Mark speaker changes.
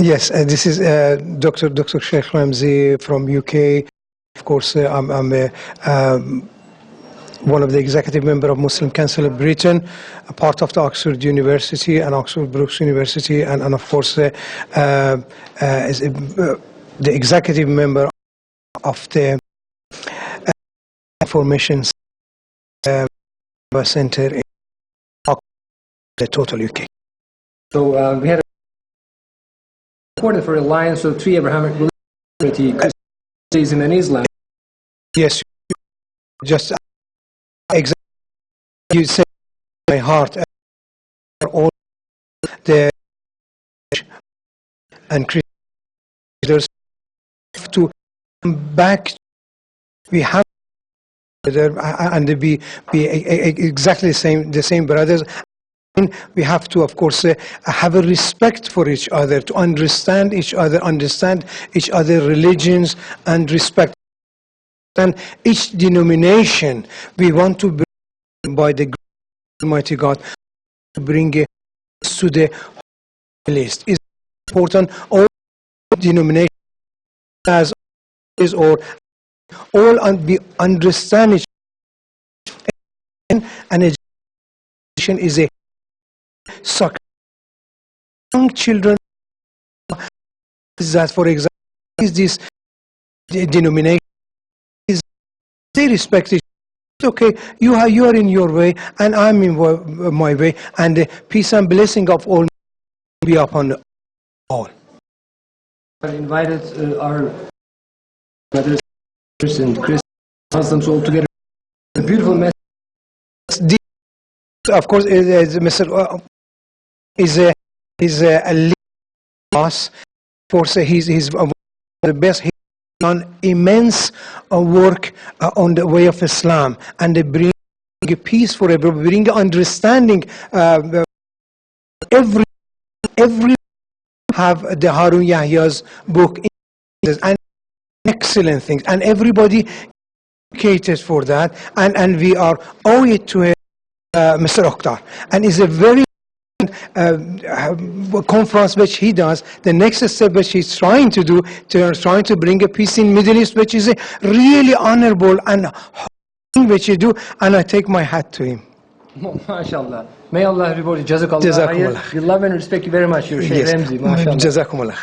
Speaker 1: Yes, this is Dr. Sheikh Ramzy from UK. Of course, I'm one of the executive member of Muslim Council of Britain, a part of the Oxford University and Oxford Brookes University, and of course is the executive member of the Information Center in the total UK.
Speaker 2: So we had reported for alliance of three Abrahamic religions, Christianism and Islam.
Speaker 1: Yes, just exactly you say my heart all the and Christians to come back. We have and be exactly the same brothers. We have to, of course, have a respect for each other, to understand each other religions, and respect. And each denomination, we want to bring, by the Almighty God, to bring it to the list. It's important. All denominations, as is, or all be understand each other, and education is a suck. Young children, is that, for example, is this denomination, is they respect it. Okay, you are in your way, and I'm in my way, and the peace and blessing of all be upon all.
Speaker 2: I invited our brothers and Christians, Muslims all together. A beautiful message.
Speaker 1: Of course, Mr. is a leader. Of course, he's one of the best. He's done immense work on the way of Islam, and they bring peace for everybody, bring understanding. Every have the Harun Yahya's book, and excellent things, and everybody caters for that, and we are owe it to Mr. Iqra, and it's a very conference which he does. The next step which he's trying to do, trying to bring a peace in Middle East, which is a really honorable and which you do, and I take my hat to him.
Speaker 2: MashaAllah. May Allah reward you. Jazakallah. We love and respect you very much, your Sheikh Ramzy. MashaAllah.
Speaker 1: Jazakumullah.